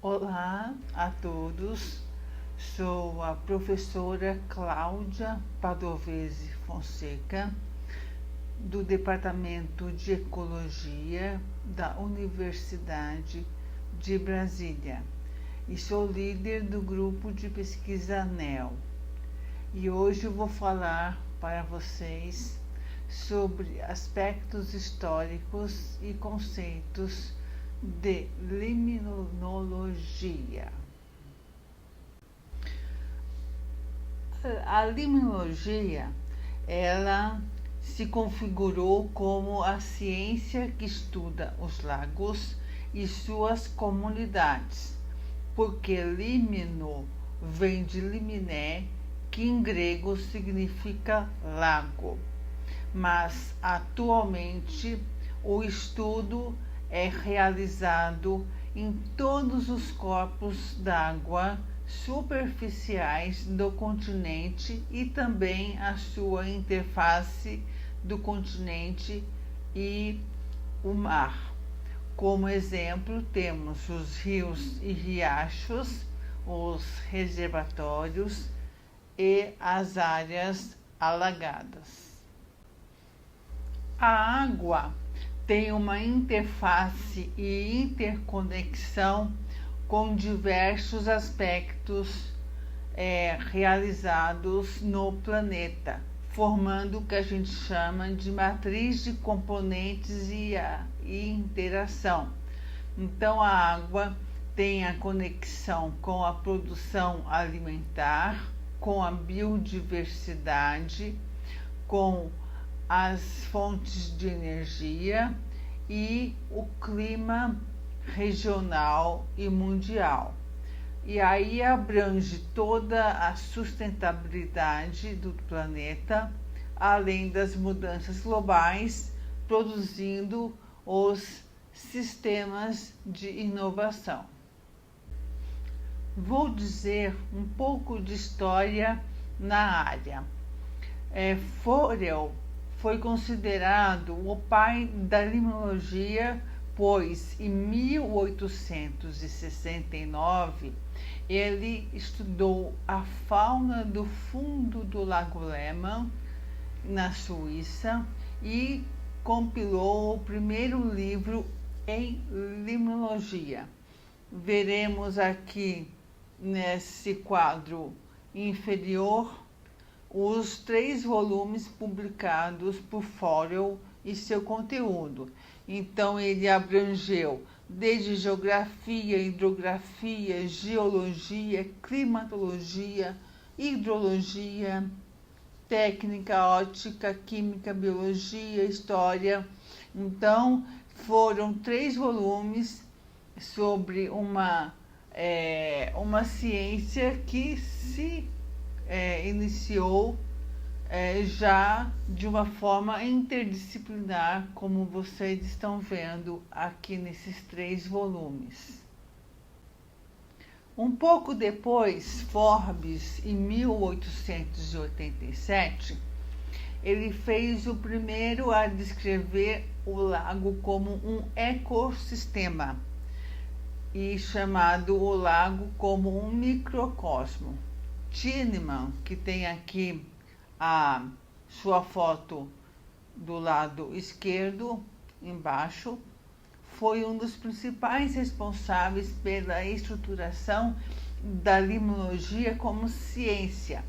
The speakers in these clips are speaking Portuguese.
Olá a todos, sou a professora Cláudia Padovese Fonseca, do Departamento de Ecologia da Universidade de Brasília e sou líder do grupo de pesquisa ANEEL. E hoje eu vou falar para vocês sobre aspectos históricos e conceitos de limnologia. A limnologia, ela se configurou como a ciência que estuda os lagos e suas comunidades, porque limno vem de liminé, que em grego significa lago. Mas atualmente o estudo é realizado em todos os corpos d'água superficiais do continente e também a sua interface do continente e o mar. Como exemplo, temos os rios e riachos, os reservatórios e as áreas alagadas. A água tem uma interface e interconexão com diversos aspectos realizados no planeta, formando o que a gente chama de matriz de componentes e interação. Então, a água tem a conexão com a produção alimentar, com a biodiversidade, com as fontes de energia e o clima regional e mundial. E aí abrange toda a sustentabilidade do planeta, além das mudanças globais, produzindo os sistemas de inovação. Vou dizer um pouco de história na área. Forel foi considerado o pai da limnologia, pois em 1869 ele estudou a fauna do fundo do Lago Lehmann, na Suíça, e compilou o primeiro livro em limnologia. Veremos aqui nesse quadro inferior os 3 volumes publicados por Forel e seu conteúdo. Então, ele abrangeu desde geografia, hidrografia, geologia, climatologia, hidrologia, técnica, ótica, química, biologia, história. Então, foram 3 volumes sobre uma ciência que se iniciou já de uma forma interdisciplinar, como vocês estão vendo aqui nesses 3 volumes. Um pouco depois, Forbes, em 1887, ele fez o primeiro a descrever o lago como um ecossistema e chamado o lago como um microcosmo. Tiedemann, que tem aqui a sua foto do lado esquerdo, embaixo, foi um dos principais responsáveis pela estruturação da limnologia como ciência.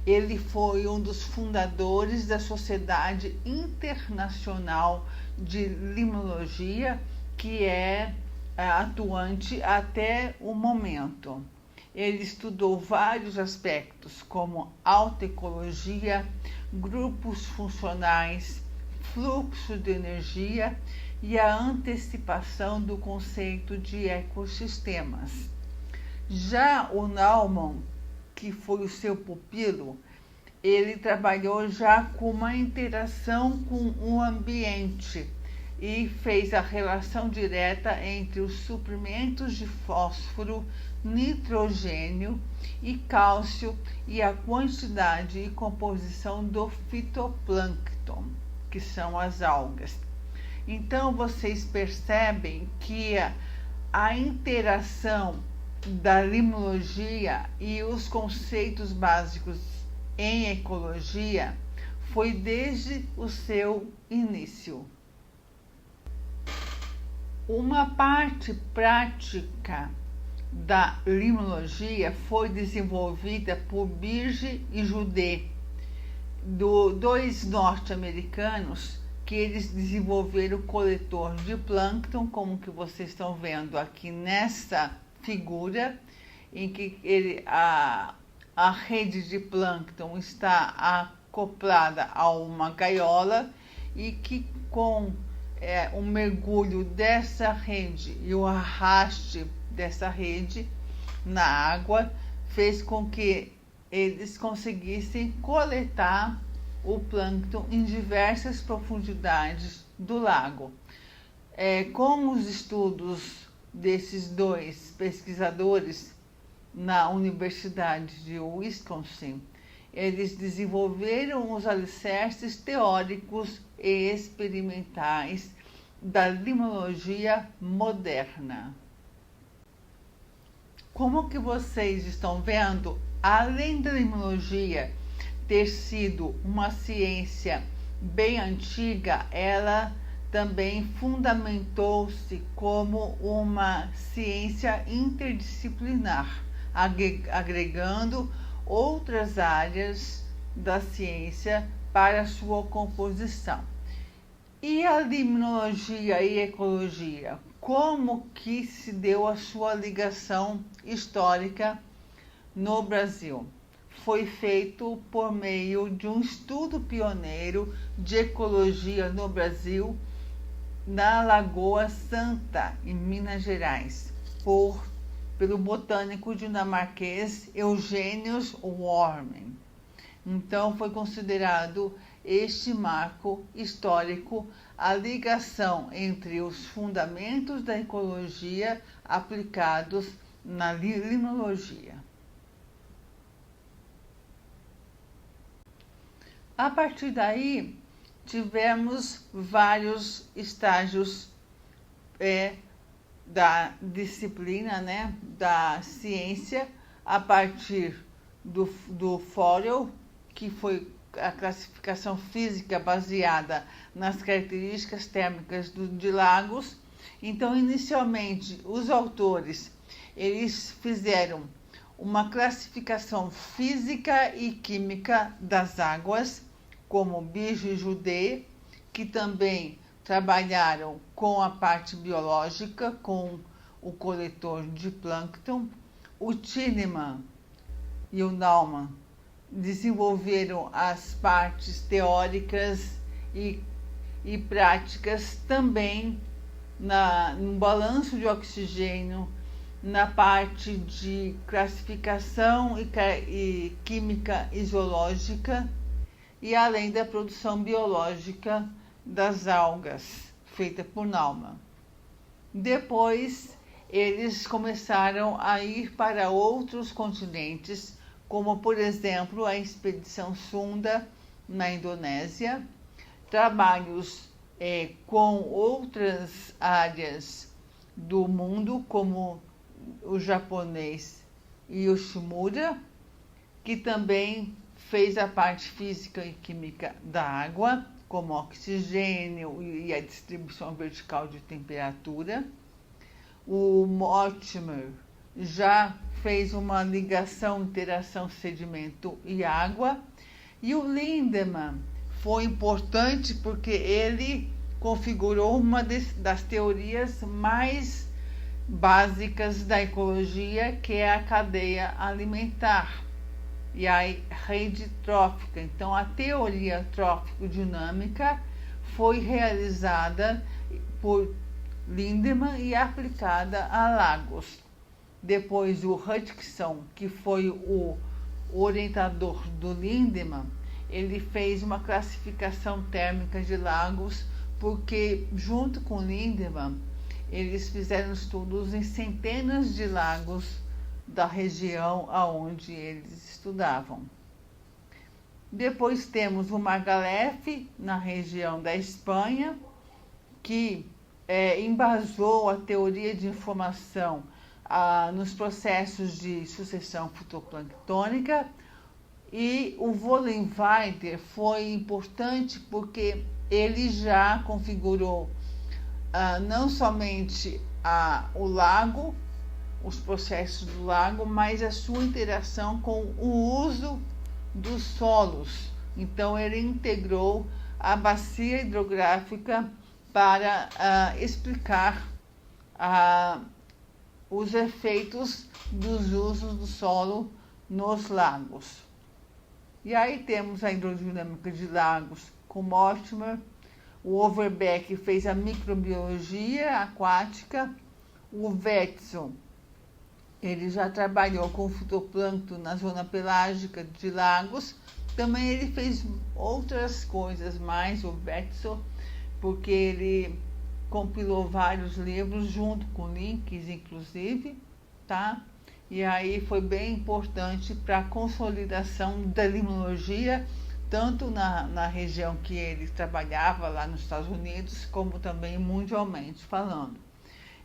Ele foi um dos fundadores da Sociedade Internacional de Limnologia, que é atuante até o momento. Ele estudou vários aspectos, como alta ecologia, grupos funcionais, fluxo de energia e a antecipação do conceito de ecossistemas. Já o Naumann, que foi o seu pupilo, ele trabalhou já com uma interação com o ambiente e fez a relação direta entre os suprimentos de fósforo, nitrogênio e cálcio e a quantidade e composição do fitoplâncton, que são as algas. Então, vocês percebem que a interação da limnologia e os conceitos básicos em ecologia foi desde o seu início. Uma parte prática da limnologia foi desenvolvida por Birge e Judet, dois norte-americanos, que eles desenvolveram o coletor de plâncton, como que vocês estão vendo aqui nessa figura, em que a rede de plâncton está acoplada a uma gaiola e que com o mergulho dessa rede e o arraste dessa rede na água fez com que eles conseguissem coletar o plâncton em diversas profundidades do lago. Com os estudos desses dois pesquisadores na Universidade de Wisconsin, eles desenvolveram os alicerces teóricos e experimentais da limnologia moderna. Como que vocês estão vendo, além da limnologia ter sido uma ciência bem antiga, ela também fundamentou-se como uma ciência interdisciplinar, agregando outras áreas da ciência para sua composição. E a limnologia e ecologia? Como que se deu a sua ligação histórica no Brasil? Foi feito por meio de um estudo pioneiro de ecologia no Brasil, na Lagoa Santa, em Minas Gerais, pelo botânico dinamarquês Eugenius Wormen. Então, foi considerado este marco histórico a ligação entre os fundamentos da ecologia aplicados na limnologia. A partir daí, tivemos vários estágios da disciplina, da ciência, a partir do Forel, que foi a classificação física baseada nas características térmicas de lagos. Então, inicialmente, os autores eles fizeram uma classificação física e química das águas, como Birge e Judet, que também trabalharam com a parte biológica, com o coletor de plâncton. O Tienemann e o Naumann desenvolveram as partes teóricas e práticas também no balanço de oxigênio, na parte de classificação e química isológica, e além da produção biológica das algas, feita por Naumann. Depois, eles começaram a ir para outros continentes, como, por exemplo, a Expedição Sunda, na Indonésia, trabalhos com outras áreas do mundo, como o japonês Yoshimura, que também fez a parte física e química da água, como oxigênio e a distribuição vertical de temperatura. O Mortimer já fez uma ligação, interação sedimento e água. E o Lindemann foi importante porque ele configurou uma das teorias mais básicas da ecologia, que é a cadeia alimentar e a rede trófica. Então, a teoria trófico-dinâmica foi realizada por Lindemann e aplicada a lagos. Depois, o Hutchinson, que foi o orientador do Lindemann, ele fez uma classificação térmica de lagos, porque, junto com Lindemann, eles fizeram estudos em centenas de lagos da região aonde eles estudavam. Depois temos o Margalef, na região da Espanha, que embasou a teoria de informação nos processos de sucessão fitoplânctônica. E o Vollenweider foi importante porque ele já configurou não somente o lago, os processos do lago, mas a sua interação com o uso dos solos. Então, ele integrou a bacia hidrográfica para explicar os efeitos dos usos do solo nos lagos. E aí temos a hidrodinâmica de lagos com Mortimer, o Overbeck fez a microbiologia aquática, o Wetzel, ele já trabalhou com fitoplâncton na zona pelágica de lagos, também ele fez outras coisas mais, o Wetzel, porque ele compilou vários livros junto com links, inclusive, tá? E aí foi bem importante para a consolidação da limnologia, tanto na região que ele trabalhava, lá nos Estados Unidos, como também mundialmente falando.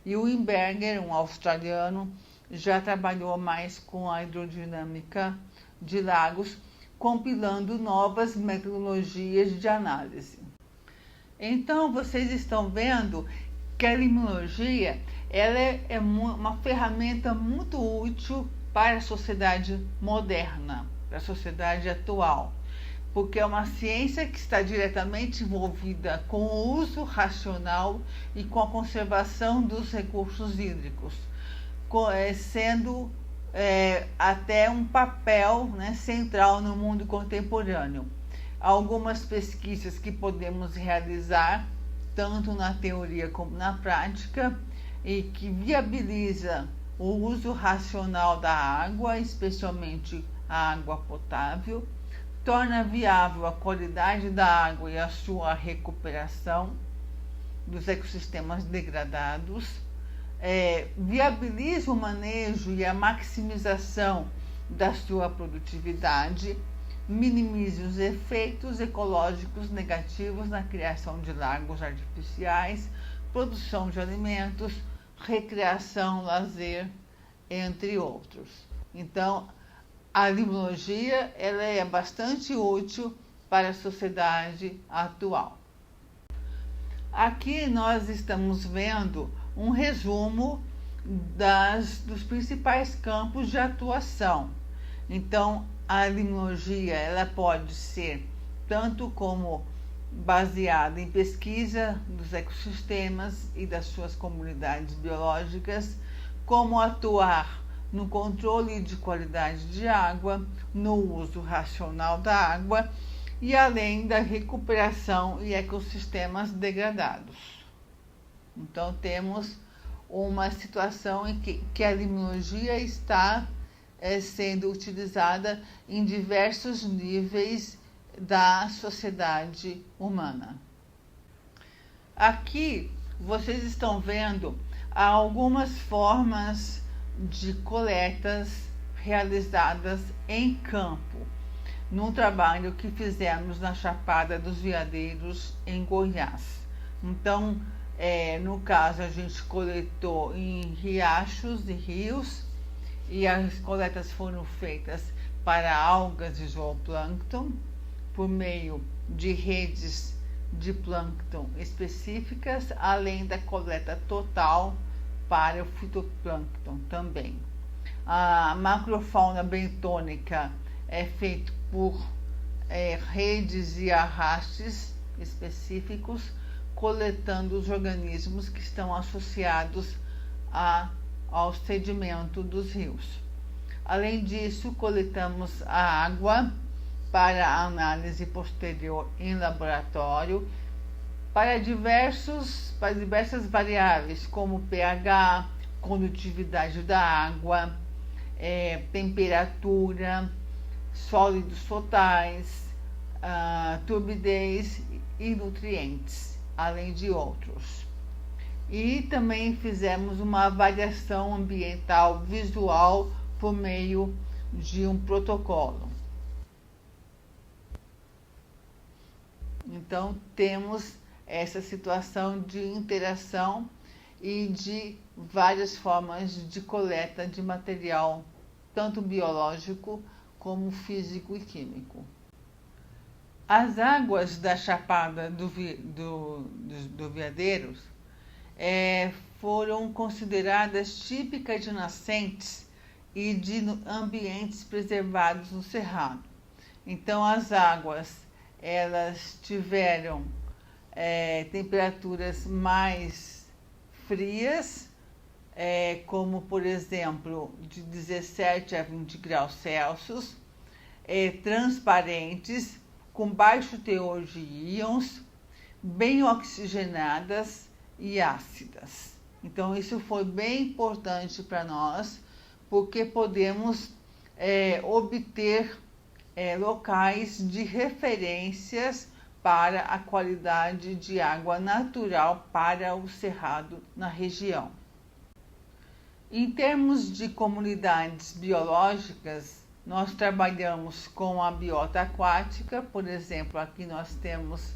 E o Wimberger, um australiano, já trabalhou mais com a hidrodinâmica de lagos, compilando novas metodologias de análise. Então, vocês estão vendo que a limnologia ela é uma ferramenta muito útil para a sociedade moderna, para a sociedade atual, porque é uma ciência que está diretamente envolvida com o uso racional e com a conservação dos recursos hídricos, sendo até um papel, né, central no mundo contemporâneo. Algumas pesquisas que podemos realizar, tanto na teoria como na prática, e que viabiliza o uso racional da água, especialmente a água potável, torna viável a qualidade da água e a sua recuperação dos ecossistemas degradados, viabiliza o manejo e a maximização da sua produtividade, minimiza os efeitos ecológicos negativos na criação de lagos artificiais, produção de alimentos, recreação, lazer, entre outros. Então, a limnologia ela é bastante útil para a sociedade atual. Aqui nós estamos vendo um resumo dos principais campos de atuação. Então, a limnologia ela pode ser tanto como baseada em pesquisa dos ecossistemas e das suas comunidades biológicas, como atuar no controle de qualidade de água, no uso racional da água e além da recuperação e ecossistemas degradados. Então, temos uma situação em que a limnologia está sendo utilizada em diversos níveis da sociedade humana. Aqui vocês estão vendo algumas formas de coletas realizadas em campo, num trabalho que fizemos na Chapada dos Veadeiros, em Goiás. Então, no caso, a gente coletou em riachos e rios, e as coletas foram feitas para algas e zooplâncton, por meio de redes de plâncton específicas, além da coleta total para o fitoplâncton também. A macrofauna bentônica é feita por redes e arrastes específicos, coletando os organismos que estão associados ao sedimento dos rios. Além disso, coletamos a água para análise posterior em laboratório para diversas variáveis, como pH, condutividade da água, temperatura, sólidos totais, turbidez e nutrientes, além de outros. E também fizemos uma avaliação ambiental visual por meio de um protocolo. Então, temos essa situação de interação e de várias formas de coleta de material, tanto biológico como físico e químico. As águas da Chapada do Veadeiros foram consideradas típicas de nascentes e de ambientes preservados no Cerrado. Então, as águas elas tiveram temperaturas mais frias, como, por exemplo, de 17 a 20 graus Celsius, transparentes, com baixo teor de íons, bem oxigenadas e ácidas. Então, isso foi bem importante para nós, porque podemos obter locais de referências para a qualidade de água natural para o Cerrado na região. Em termos de comunidades biológicas, nós trabalhamos com a biota aquática. Por exemplo, aqui nós temos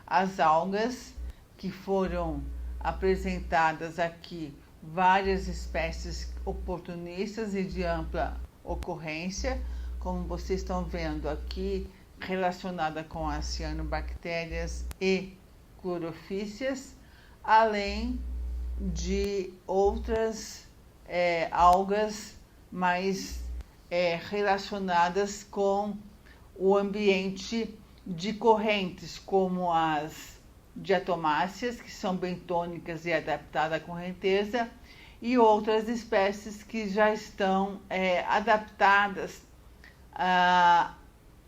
as algas, que foram apresentadas aqui várias espécies oportunistas e de ampla ocorrência, como vocês estão vendo aqui, relacionada com as cianobactérias e clorofícias, além de outras algas mais relacionadas com o ambiente de correntes, como as diatomáceas, que são bentônicas e adaptadas à correnteza, e outras espécies que já estão adaptadas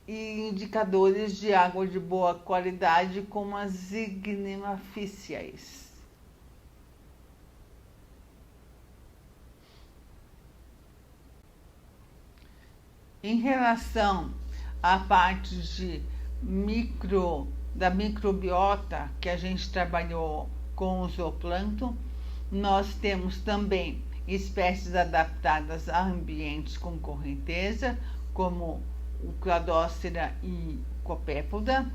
e indicadores de água de boa qualidade, como as ignimaficiae. Em relação à parte da microbiota que a gente trabalhou com o zooplâncton, nós temos também espécies adaptadas a ambientes com correnteza, como o Cladócera e Copépoda,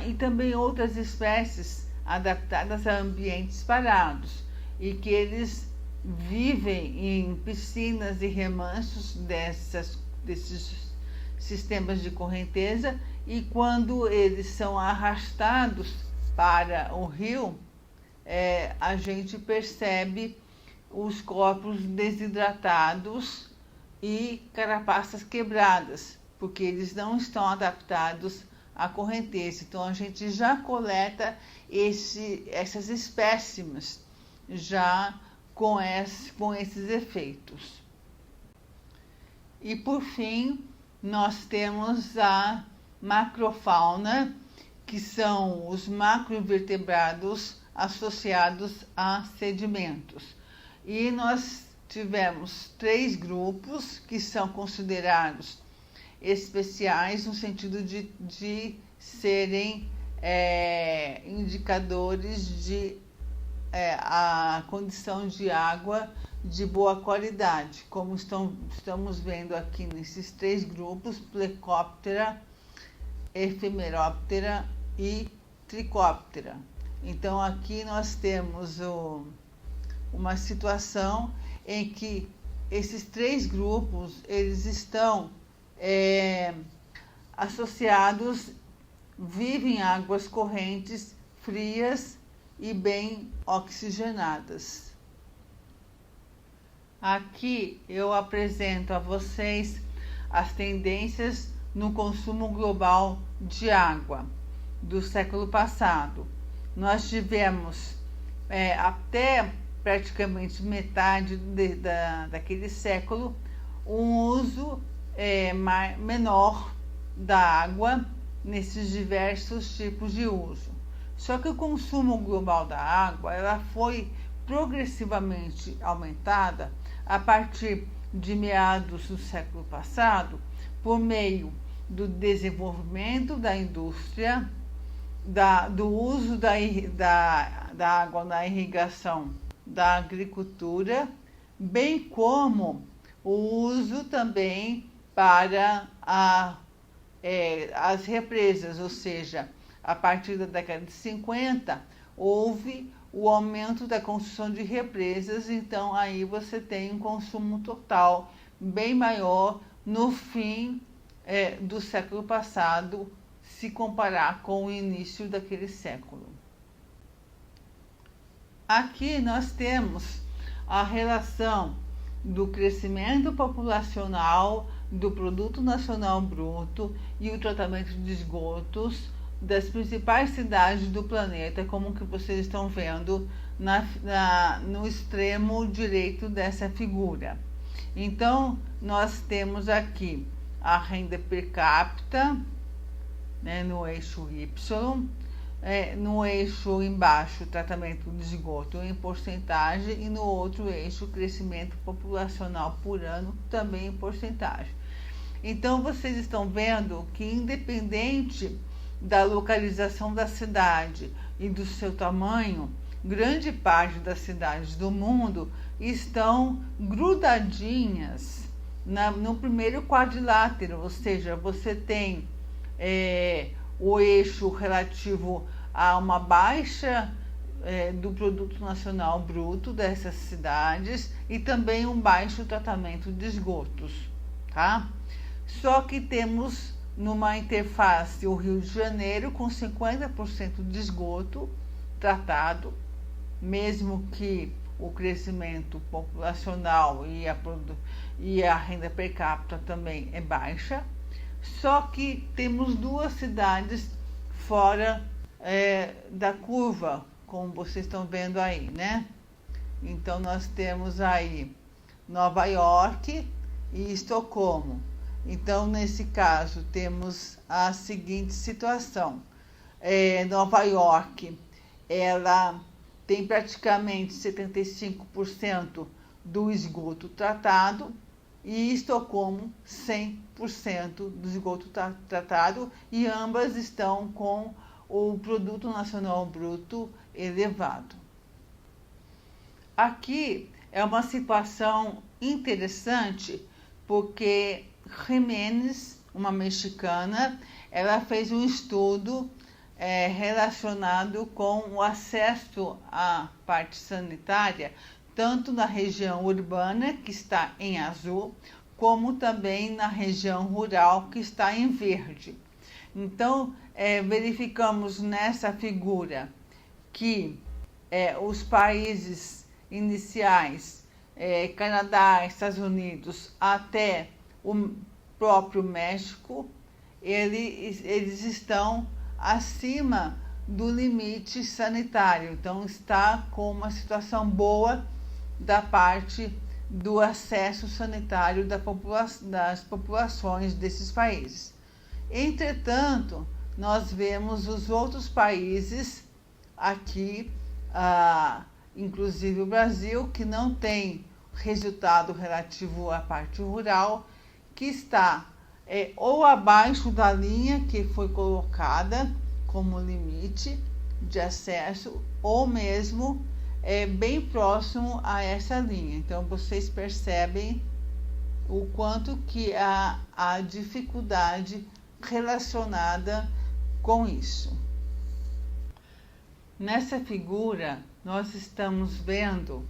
e também outras espécies adaptadas a ambientes parados, e que eles vivem em piscinas e remansos desses sistemas de correnteza, e quando eles são arrastados para o rio, a gente percebe os corpos desidratados e carapaças quebradas, porque eles não estão adaptados à correnteza. Então, a gente já coleta essas espécimes já com esses efeitos. E, por fim, nós temos a macrofauna, que são os macroinvertebrados associados a sedimentos. E nós tivemos 3 grupos que são considerados especiais no sentido de serem indicadores de a condição de água de boa qualidade, como estamos vendo aqui nesses 3 grupos: Plecóptera, Efemeróptera e Tricóptera. Então, aqui nós temos uma situação em que esses 3 grupos eles estão associados, vivem em águas correntes, frias e bem oxigenadas. Aqui eu apresento a vocês as tendências no consumo global de água do século passado. Nós tivemos até praticamente metade daquele século um uso menor da água nesses diversos tipos de uso. Só que o consumo global da água ela foi progressivamente aumentada a partir de meados do século passado, por meio do desenvolvimento da indústria, do uso da água na irrigação da agricultura, bem como o uso também para as represas, ou seja, a partir da década de 50, houve o aumento da construção de represas, então aí você tem um consumo total bem maior no fim do século passado, se comparar com o início daquele século. Aqui nós temos a relação do crescimento populacional, do produto nacional bruto e o tratamento de esgotos das principais cidades do planeta, como que vocês estão vendo no extremo direito dessa figura. Então, nós temos aqui a renda per capita, né, no eixo Y, no eixo embaixo, tratamento de esgoto em porcentagem, e no outro eixo, crescimento populacional por ano, também em porcentagem. Então, vocês estão vendo que, independente da localização da cidade e do seu tamanho, grande parte das cidades do mundo estão grudadinhas no primeiro quadrilátero, ou seja, você tem o eixo relativo a uma baixa do produto nacional bruto dessas cidades e também um baixo tratamento de esgotos, tá? Só que temos numa interface o Rio de Janeiro com 50% de esgoto tratado, mesmo que o crescimento populacional e a renda per capita também é baixa. Só que temos duas cidades fora da curva, como vocês estão vendo aí, né? Então, nós temos aí Nova York e Estocolmo. Então, nesse caso, temos a seguinte situação. Nova York, ela tem praticamente 75% do esgoto tratado, e Estocolmo 100% do esgoto tratado, e ambas estão com o produto nacional bruto elevado. Aqui é uma situação interessante, porque Jiménez, uma mexicana, ela fez um estudo relacionado com o acesso à parte sanitária, tanto na região urbana, que está em azul, como também na região rural, que está em verde. Então, verificamos nessa figura que os países iniciais, Canadá, Estados Unidos, até o próprio México, eles estão acima do limite sanitário. Então, está com uma situação boa da parte do acesso sanitário das populações desses países. Entretanto, nós vemos os outros países aqui, inclusive o Brasil, que não tem resultado relativo à parte rural, que está ou abaixo da linha que foi colocada como limite de acesso, ou mesmo bem próximo a essa linha. Então, vocês percebem o quanto que há a dificuldade relacionada com isso. Nessa figura, nós estamos vendo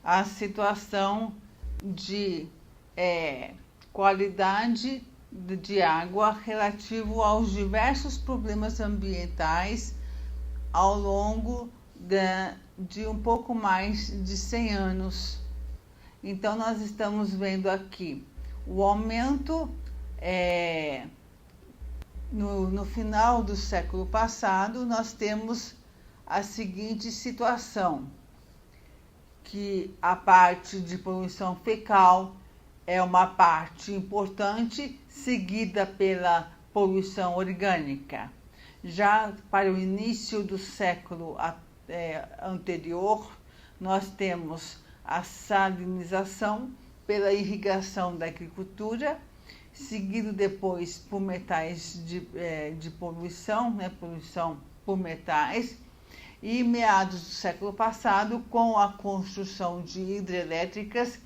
a situação de qualidade de água relativo aos diversos problemas ambientais ao longo de um pouco mais de 100 anos. Então, nós estamos vendo aqui o aumento no final do século passado. Nós temos a seguinte situação, que a parte de poluição fecal é uma parte importante, seguida pela poluição orgânica. Já para o início do século anterior, nós temos a salinização pela irrigação da agricultura, seguido depois por metais de poluição, poluição por metais, e meados do século passado, com a construção de hidrelétricas,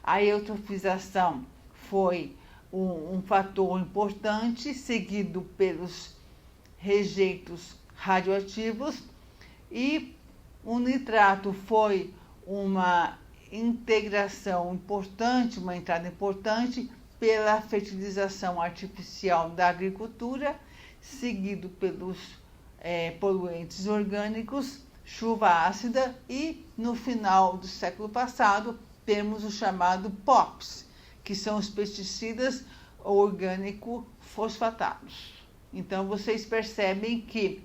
a eutrofização foi um fator importante, seguido pelos rejeitos radioativos, e O nitrato foi uma integração importante, uma entrada importante pela fertilização artificial da agricultura, seguido pelos poluentes orgânicos, chuva ácida e, no final do século passado, temos o chamado POPs, que são os pesticidas orgânico-fosfatados. Então, vocês percebem que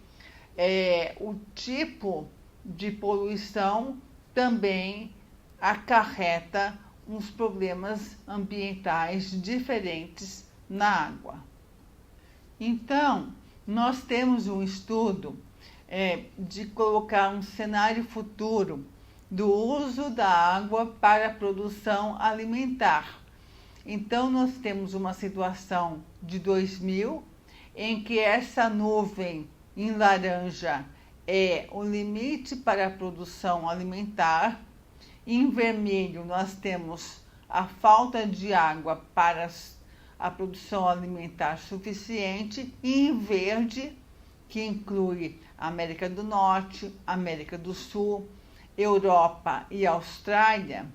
o tipo de poluição também acarreta uns problemas ambientais diferentes na água. Então, nós temos um estudo de colocar um cenário futuro do uso da água para a produção alimentar. Então, nós temos uma situação de 2000, em que essa nuvem em laranja é o limite para a produção alimentar. Em vermelho, nós temos a falta de água para a produção alimentar suficiente. E em verde, que inclui América do Norte, América do Sul, Europa e Austrália,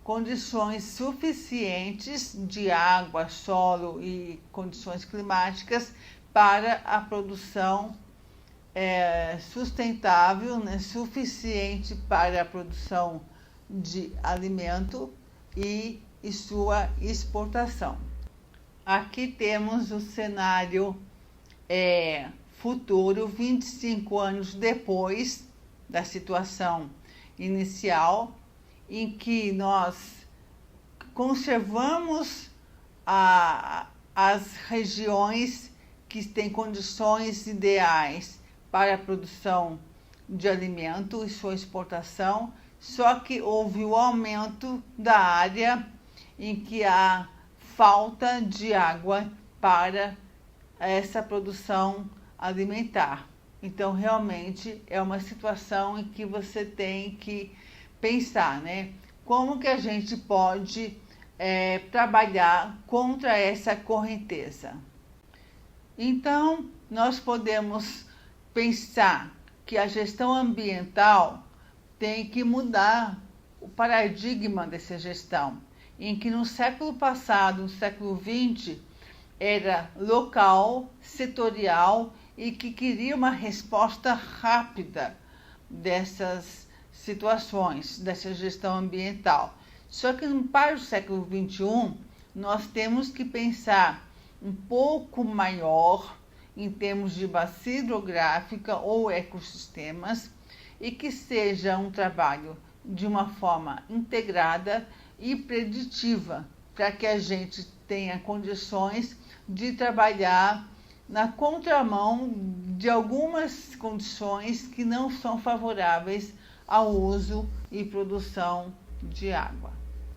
condições suficientes de água, solo e condições climáticas para a produção sustentável, né, suficiente para a produção de alimento e sua exportação. Aqui temos o cenário futuro, 25 anos depois da situação inicial, em que nós conservamos as regiões que têm condições ideais para a produção de alimento e sua exportação, só que houve o aumento da área em que há falta de água para essa produção alimentar. Então, realmente, é uma situação em que você tem que pensar, né? Como que a gente pode trabalhar contra essa correnteza? Então, nós podemos pensar que a gestão ambiental tem que mudar o paradigma dessa gestão, em que no século passado, no século XX, era local, setorial e que queria uma resposta rápida dessas situações, dessa gestão ambiental. Só que para o século XXI, nós temos que pensar um pouco maior em termos de bacia hidrográfica ou ecossistemas e que seja um trabalho de uma forma integrada e preditiva, para que a gente tenha condições de trabalhar na contramão de algumas condições que não são favoráveis ao uso e produção de água.